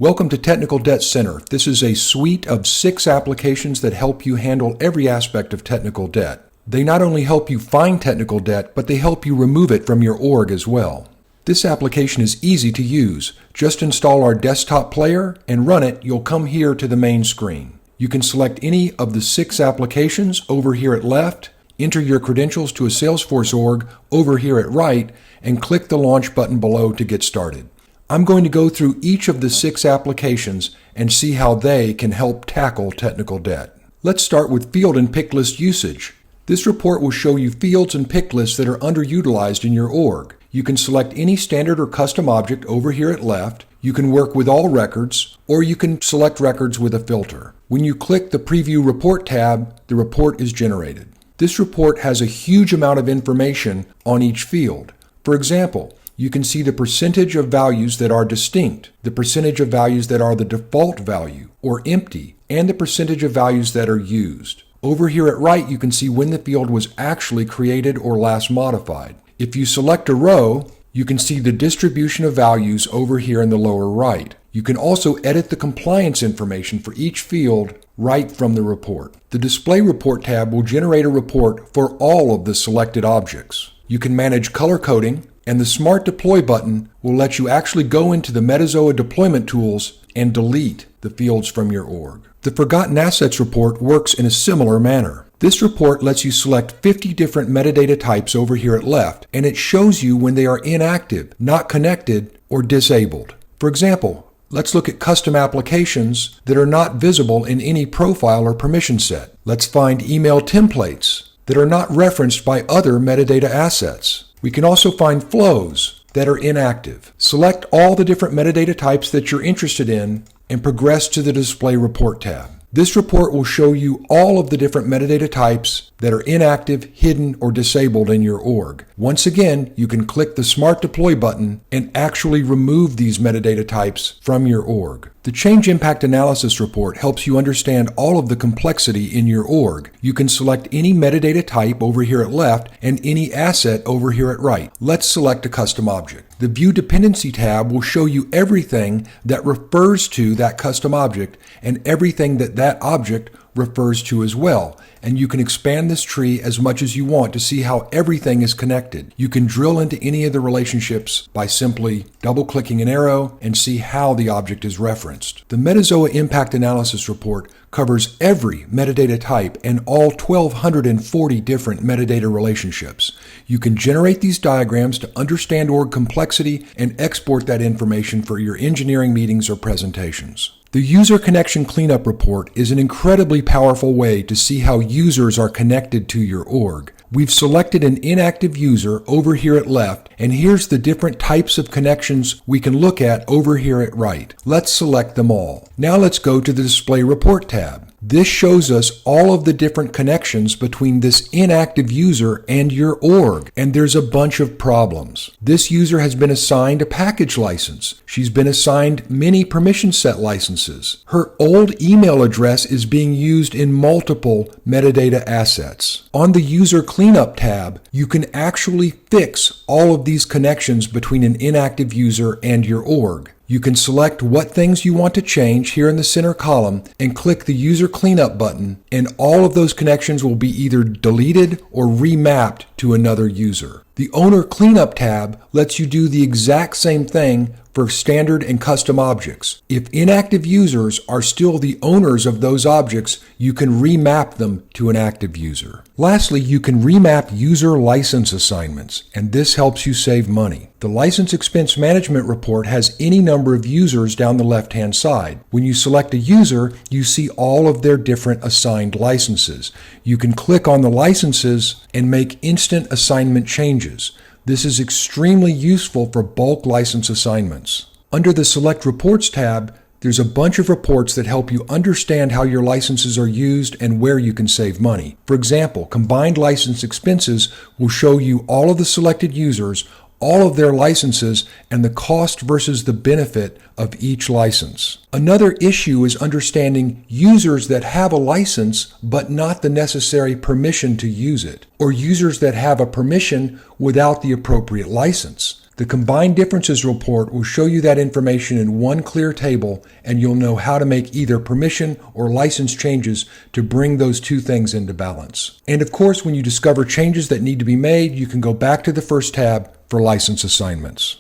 Welcome to Technical Debt Center. This is a suite of 6 applications that help you handle every aspect of technical debt. They not only help you find technical debt, but they help you remove it from your org as well. This application is easy to use. Just install our desktop player and run it. You'll come here to the main screen. You can select any of the 6 applications over here at left, enter your credentials to a Salesforce org over here at right, and click the launch button below to get started. I'm going to go through each of the 6 applications and see how they can help tackle technical debt. Let's start with field and pick list usage. This report will show you fields and pick lists that are underutilized in your org. You can select any standard or custom object over here at left. You can work with all records, or you can select records with a filter. When you click the Preview Report tab, the report is generated. This report has a huge amount of information on each field. For example, you can see the percentage of values that are distinct, the percentage of values that are the default value or empty, and the percentage of values that are used. Over here at right, you can see when the field was actually created or last modified. If you select a row, you can see the distribution of values over here in the lower right. You can also edit the compliance information for each field right from the report. The Display Report tab will generate a report for all of the selected objects. You can manage color coding, and the Smart Deploy button will let you actually go into the Metazoa deployment tools and delete the fields from your org. The Forgotten Assets report works in a similar manner. This report lets you select 50 different metadata types over here at left, and it shows you when they are inactive, not connected, or disabled. For example, let's look at custom applications that are not visible in any profile or permission set. Let's find email templates that are not referenced by other metadata assets. We can also find flows that are inactive. Select all the different metadata types that you're interested in and progress to the Display Report tab. This report will show you all of the different metadata types that are inactive, hidden, or disabled in your org. Once again, you can click the Smart Deploy button and actually remove these metadata types from your org. The Change Impact Analysis report helps you understand all of the complexity in your org. You can select any metadata type over here at left and any asset over here at right. Let's select a custom object. The View Dependency tab will show you everything that refers to that custom object and everything that that object refers to as well. And you can expand this tree as much as you want to see how everything is connected. You can drill into any of the relationships by simply double-clicking an arrow and see how the object is referenced. The Metazoa Impact Analysis report covers every metadata type and all 1,240 different metadata relationships. You can generate these diagrams to understand org complexity and export that information for your engineering meetings or presentations. The User Connection Cleanup report is an incredibly powerful way to see how users are connected to your org. We've selected an inactive user over here at left, and here's the different types of connections we can look at over here at right. Let's select them all. Now let's go to the Display Report tab. This shows us all of the different connections between this inactive user and your org, and there's a bunch of problems. This user has been assigned a package license. She's been assigned many permission set licenses. Her old email address is being used in multiple metadata assets. On the User Cleanup tab, you can actually fix all of these connections between an inactive user and your org. You can select what things you want to change here in the center column and click the User Cleanup button, and all of those connections will be either deleted or remapped to another user. The Owner Cleanup tab lets you do the exact same thing for standard and custom objects. If inactive users are still the owners of those objects, you can remap them to an active user. Lastly, you can remap user license assignments, and this helps you save money. The License Expense Management report has any number of users down the left-hand side. When you select a user, you see all of their different assigned licenses. You can click on the licenses and make instant assignment changes. This is extremely useful for bulk license assignments. Under the Select Reports tab, there's a bunch of reports that help you understand how your licenses are used and where you can save money. For example, Combined License Expenses will show you all of the selected users, all of their licenses, and the cost versus the benefit of each license. Another issue is understanding users that have a license but not the necessary permission to use it, or users that have a permission without the appropriate license. The Combined Differences report will show you that information in one clear table, and you'll know how to make either permission or license changes to bring those two things into balance. And of course, when you discover changes that need to be made, you can go back to the first tab for license assignments.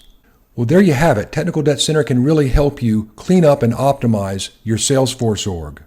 Well, there you have it. Technical Debt Center can really help you clean up and optimize your Salesforce org.